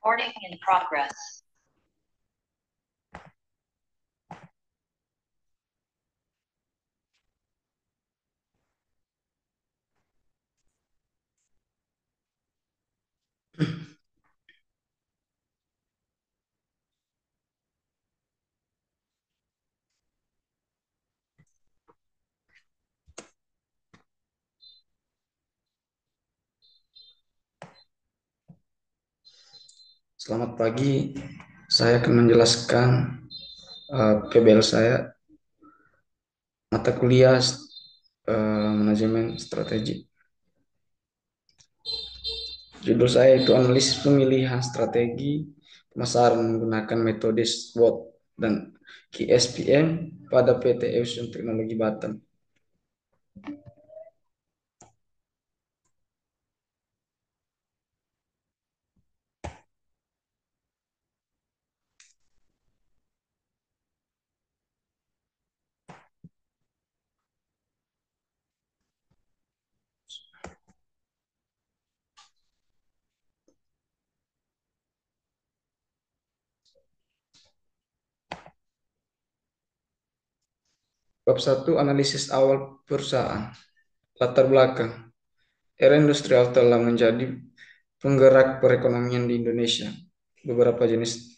Recording in progress. Selamat pagi, saya akan menjelaskan PBL saya, mata kuliah manajemen strategi. Judul saya itu analisis pemilihan strategi pemasaran menggunakan metode SWOT dan KSPM pada PT Eusun Teknologi Batam. Bab 1, analisis awal perusahaan. Latar belakang. Era industrial telah menjadi penggerak perekonomian di Indonesia. Beberapa jenis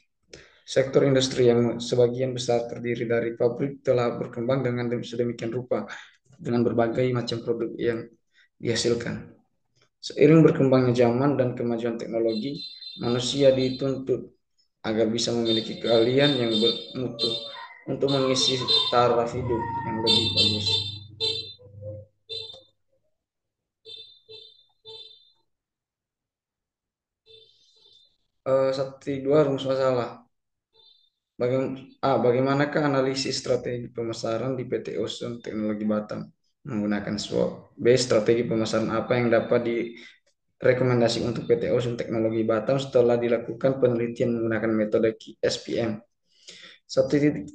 sektor industri yang sebagian besar terdiri dari pabrik telah berkembang dengan sedemikian rupa dengan berbagai macam produk yang dihasilkan. Seiring berkembangnya zaman dan kemajuan teknologi, manusia dituntut agar bisa memiliki keahlian yang bermutu untuk mengisi taraf hidup yang lebih bagus. 1.2 rumus masalah. Bagaimanakah analisis strategi pemasaran di PT Osun Teknologi Batam menggunakan SWOT? B. Strategi pemasaran apa yang dapat direkomendasi untuk PT Osun Teknologi Batam setelah dilakukan penelitian menggunakan metode SPM? 1.3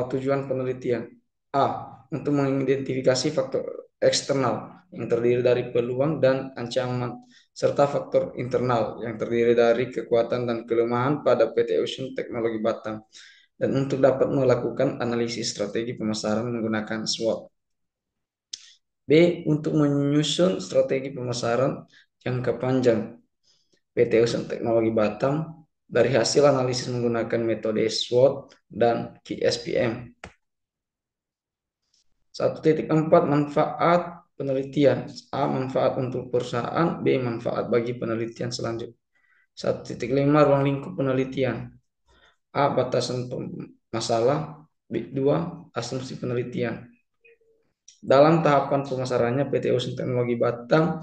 tujuan penelitian. A. Untuk mengidentifikasi faktor eksternal yang terdiri dari peluang dan ancaman serta faktor internal yang terdiri dari kekuatan dan kelemahan pada PT Ocean Teknologi Batam dan untuk dapat melakukan analisis strategi pemasaran menggunakan SWOT. B. Untuk menyusun strategi pemasaran jangka panjang PT Ocean Teknologi Batam dari hasil analisis menggunakan metode SWOT dan KSPM. 1.4 manfaat penelitian. A. Manfaat untuk perusahaan. B. Manfaat bagi penelitian selanjutnya. 1.5 ruang lingkup penelitian. A. Batasan masalah. B. 2. Asumsi penelitian. Dalam tahapan pemasarannya, PT Ocean Teknologi Batam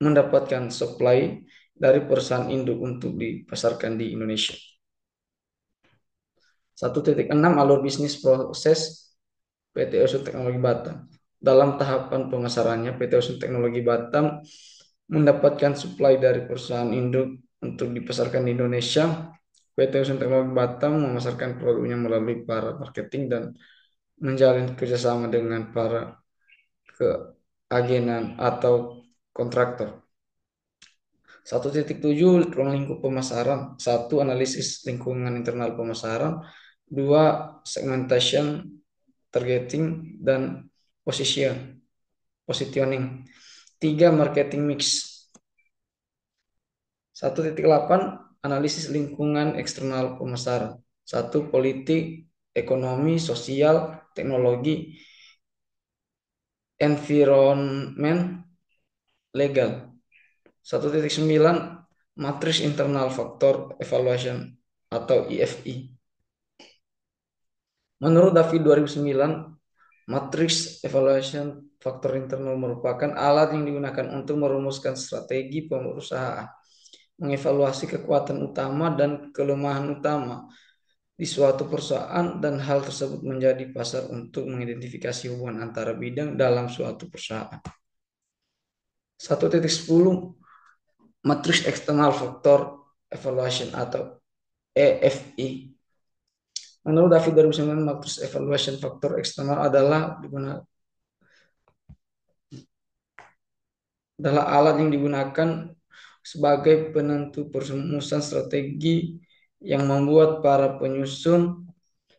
mendapatkan supply dari perusahaan induk untuk dipasarkan di Indonesia. 1.6 alur bisnis proses PT Ocean Teknologi Batam. Dalam tahapan pemasarannya, PT Ocean Teknologi Batam mendapatkan supply dari perusahaan induk untuk dipasarkan di Indonesia. PT Ocean Teknologi Batam memasarkan produknya melalui para marketing dan menjalin kerjasama dengan para keagenan atau kontraktor. 1.7 ruang lingkup pemasaran. 1. Analisis lingkungan internal pemasaran. 2. Segmentation, targeting, dan positioning. 3. Marketing mix. 1.8 analisis lingkungan eksternal pemasaran. 1. Politik, ekonomi, sosial, teknologi, environment, legal. 1.9 matriks internal faktor evaluation atau IFI. Menurut David 2009, matriks evaluation faktor internal merupakan alat yang digunakan untuk merumuskan strategi perusahaan, mengevaluasi kekuatan utama dan kelemahan utama di suatu perusahaan dan hal tersebut menjadi pasar untuk mengidentifikasi hubungan antara bidang dalam suatu perusahaan. 1.10 matriks eksternal faktor evaluation atau EFI. Menurut David 2009, matriks evaluation faktor eksternal adalah alat yang digunakan sebagai penentu perumusan strategi yang membuat para penyusun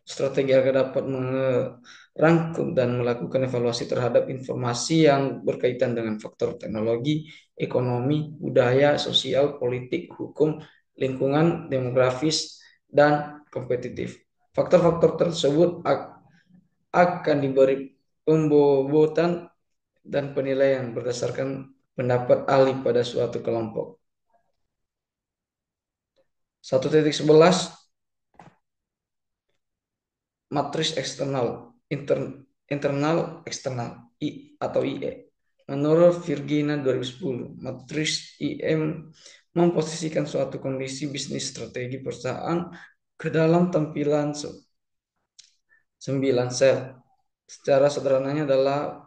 strategi agar dapat merangkum dan melakukan evaluasi terhadap informasi yang berkaitan dengan faktor teknologi, ekonomi, budaya, sosial, politik, hukum, lingkungan, demografis, dan kompetitif. Faktor-faktor tersebut akan diberi pembobotan dan penilaian berdasarkan pendapat ahli pada suatu kelompok. 1.11 Matriks eksternal, internal eksternal atau IE. Menurut Virginia 2010, matriks IE memposisikan suatu kondisi bisnis strategi perusahaan ke dalam tampilan 9 sel. Secara sederhananya adalah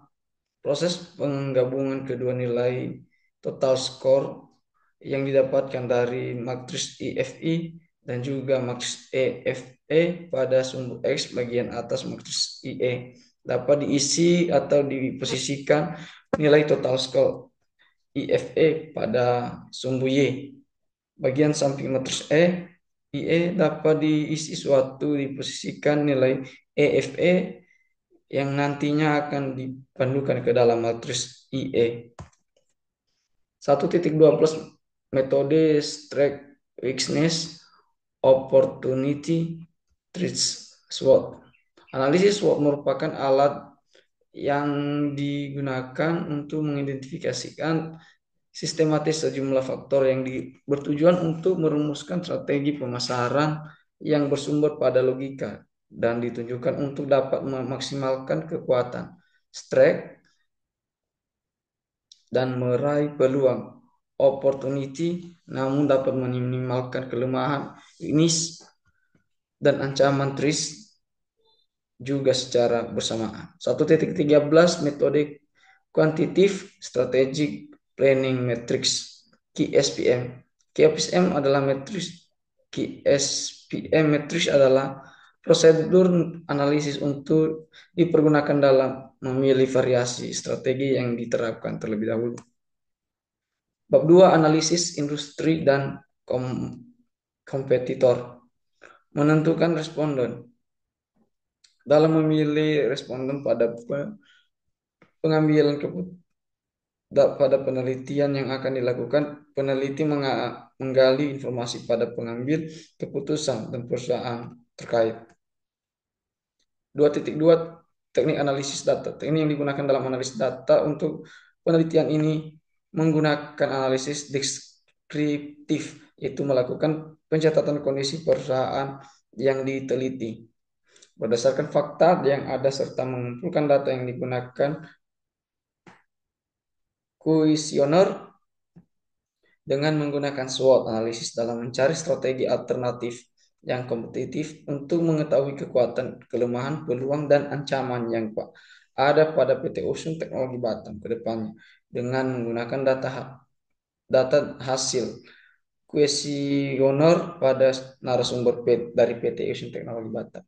proses penggabungan kedua nilai total score yang didapatkan dari matriks IFI dan juga matriks EFE pada sumbu X bagian atas matriks IE dapat diisi atau diposisikan nilai total score IFE pada sumbu Y. Bagian samping matriks IE dapat diisi suatu diposisikan nilai EFE yang nantinya akan dipandukan ke dalam matriks IE. 1.12 metode Strength, Weakness, Opportunity, Threats, SWOT. Analisis SWOT merupakan alat yang digunakan untuk mengidentifikasikan sistematis sejumlah faktor yang bertujuan untuk merumuskan strategi pemasaran yang bersumber pada logika dan ditunjukkan untuk dapat memaksimalkan kekuatan, strength, dan meraih peluang, opportunity, namun dapat meminimalkan kelemahan, weakness, dan ancaman risk juga secara bersamaan. 1.13 metode Quantitative Strategic Planning Matrix QSPM. QSPM adalah matrix adalah prosedur analisis untuk dipergunakan dalam memilih variasi strategi yang diterapkan terlebih dahulu. Bab 2 analisis industri dan kompetitor. Menentukan responden. Dalam memilih responden pada pengambilan pada penelitian yang akan dilakukan, peneliti menggali informasi pada pengambil keputusan dan perusahaan terkait. 2.2 teknik analisis data. Teknik yang digunakan dalam analisis data untuk penelitian ini menggunakan analisis deskriptif, yaitu melakukan pencatatan kondisi perusahaan yang diteliti berdasarkan fakta yang ada serta mengumpulkan data yang digunakan kuesioner dengan menggunakan SWOT analisis dalam mencari strategi alternatif yang kompetitif untuk mengetahui kekuatan, kelemahan, peluang, dan ancaman yang ada pada PT Usun Teknologi Batam ke depannya dengan menggunakan data hasil kuesioner pada narasumber dari PT Usun Teknologi Batam.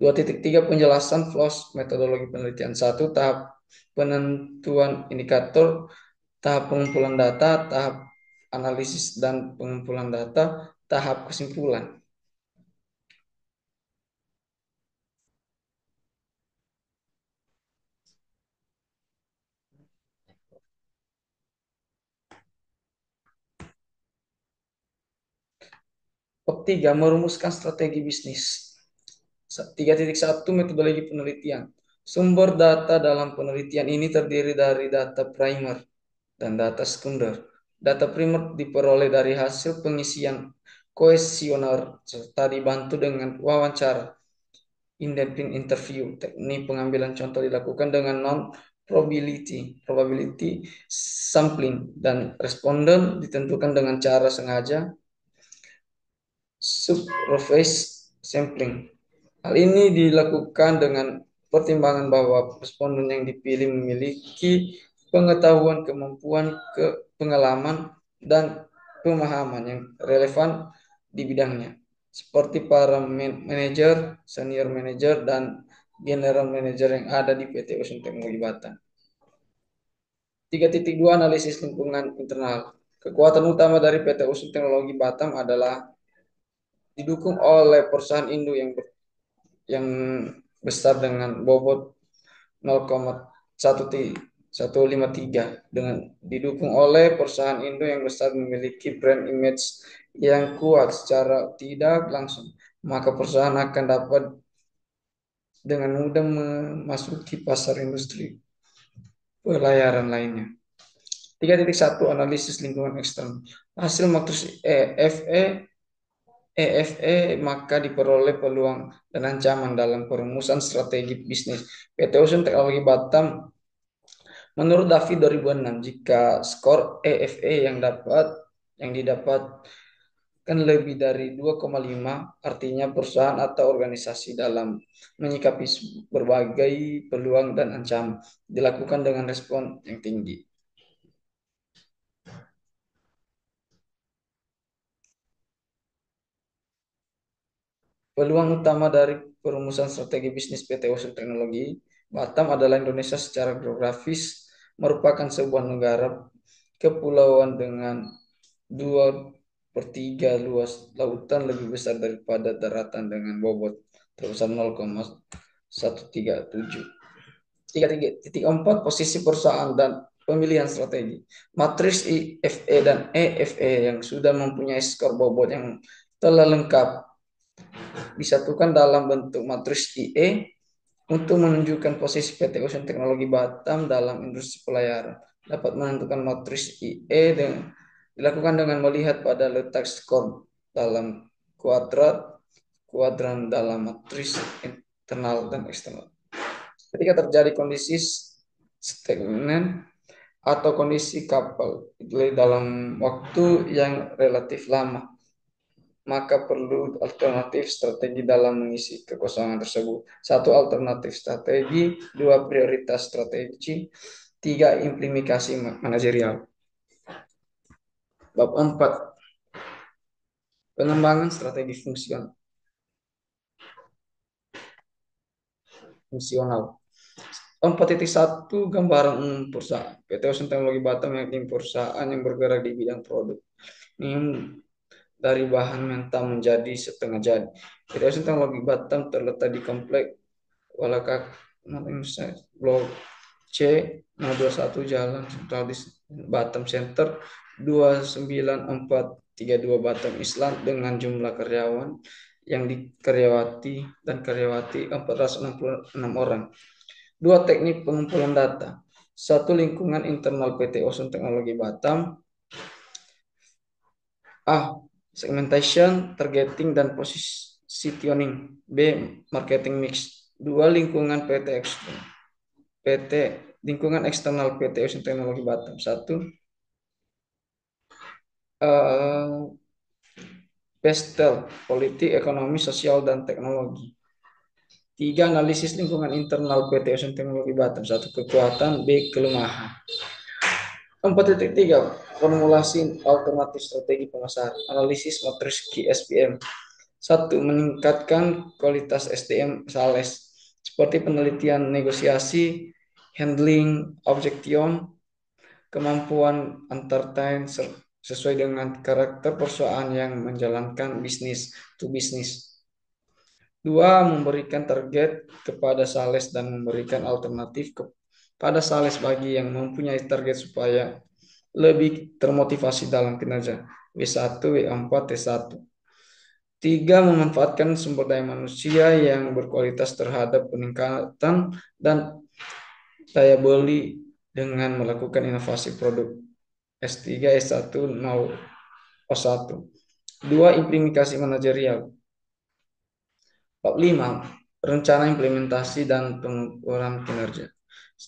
2.3 penjelasan flows metodologi penelitian. 1. Tahap penentuan indikator, tahap pengumpulan data, tahap analisis dan pengumpulan data, tahap kesimpulan. Bab 3 merumuskan strategi bisnis. 3.1 metodologi penelitian. Sumber data dalam penelitian ini terdiri dari data primer dan data sekunder. Data primer diperoleh dari hasil pengisian kuesioner serta dibantu dengan wawancara, in-depth interview. Teknik pengambilan contoh dilakukan dengan probability sampling, dan responden ditentukan dengan cara sengaja, subsurface sampling. Hal ini dilakukan dengan pertimbangan bahwa responden yang dipilih memiliki pengetahuan, kemampuan, pengalaman, dan pemahaman yang relevan di bidangnya, seperti para manajer, senior manager, dan general manager yang ada di PT Usun Teknologi Batam. 3.2 analisis lingkungan internal. Kekuatan utama dari PT Usul Teknologi Batam adalah didukung oleh perusahaan induk yang besar dengan bobot 0,153 dengan didukung oleh perusahaan induk yang besar memiliki brand image yang kuat secara tidak langsung, maka perusahaan akan dapat dengan mudah memasuki pasar industri pelayaran lainnya. 3.1 Analisis lingkungan eksternal. Hasil matriks EFE maka diperoleh peluang dan ancaman dalam perumusan strategi bisnis. PT Usun Teknologi Batam menurut David 2006, jika skor EFE yang didapatkan lebih dari 2,5, artinya perusahaan atau organisasi dalam menyikapi berbagai peluang dan ancaman dilakukan dengan respon yang tinggi. Peluang utama dari perumusan strategi bisnis PT Usul Teknologi Batam adalah Indonesia secara geografis merupakan sebuah negara kepulauan dengan 2/3 luas lautan lebih besar daripada daratan dengan bobot terbesar 0,137. 3.4 Posisi perusahaan dan pemilihan strategi. Matriks IFE dan EFE yang sudah mempunyai skor bobot yang telah lengkap disatukan dalam bentuk matriks IE untuk menunjukkan posisi PT Ocean Teknologi Batam dalam industri pelayaran. Dapat menentukan matriks IE dilakukan dengan melihat pada letak skor dalam kuadran dalam matriks internal dan eksternal. Ketika terjadi kondisi stagnan atau kondisi kapal dalam waktu yang relatif lama, maka perlu alternatif strategi dalam mengisi kekosongan tersebut. 1. Alternatif strategi. 2. Prioritas strategi. 3. Implementasi manajerial. Bab 4. Pengembangan strategi fungsional. 4.1 Gambaran umum perusahaan. PT Ocean Teknologi Batam yakni perusahaan yang bergerak di bidang produk. Ini dari bahan mentah menjadi setengah jadi. PT Ocean Teknologi Batam terletak di komplek Walakak Blok C 021 Jalan Sentral di Batam Center 29432 Batam Islam dengan jumlah karyawan yang dikaryawati 466 orang. 2. Teknik pengumpulan data. 1. Lingkungan internal PT Ocean Teknologi Batam. A. Segmentation, targeting, dan positioning. B. Marketing mix. 2. Lingkungan lingkungan eksternal PT Ocean Teknologi Batam. 1. Pestel, politik, ekonomi, sosial, dan teknologi. 3. Analisis lingkungan internal PT Ocean Teknologi Batam. 1. Kekuatan, B. Kelemahan. 4.3 Formulasi alternatif strategi pemasaran. Analisis matriks KSPM. 1. Meningkatkan kualitas SDM sales seperti penelitian negosiasi, handling objection, kemampuan entertain sesuai dengan karakter perusahaan yang menjalankan bisnis to bisnis. 2. Memberikan target kepada sales dan memberikan alternatif kepada sales bagi yang mempunyai target supaya lebih termotivasi dalam kinerja. W1, W4, T1. 3. Memanfaatkan sumber daya manusia yang berkualitas terhadap peningkatan dan daya beli dengan melakukan inovasi produk. S3, S1, 01. 2. Implementasi manajerial. Bab 5. Rencana implementasi dan pengukuran kinerja.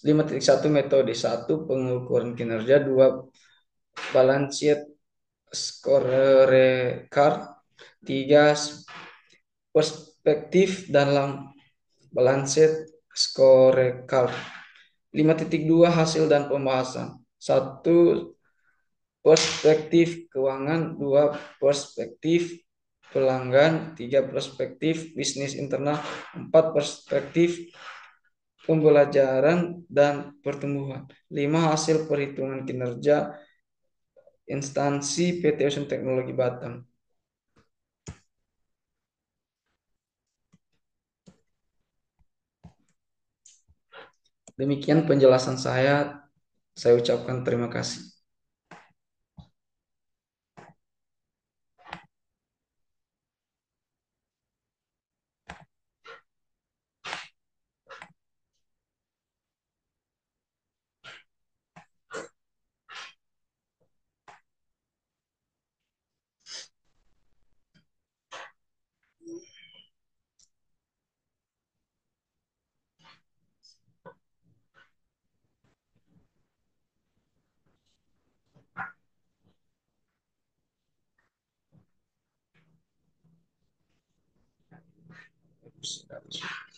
5.1 Metode. 1. Pengukuran kinerja. 2. Balance sheet scorecard. 3. Perspektif dalam balance sheet scorecard. 5.2 Hasil dan pembahasan. 1. Perspektif keuangan. 2. Perspektif pelanggan. 3. Perspektif bisnis internal. 4. Perspektif pembelajaran dan pertumbuhan. 5. Hasil perhitungan kinerja Instansi PT Ocean Teknologi Batam. Demikian penjelasan saya. Saya ucapkan terima kasih. Sudah.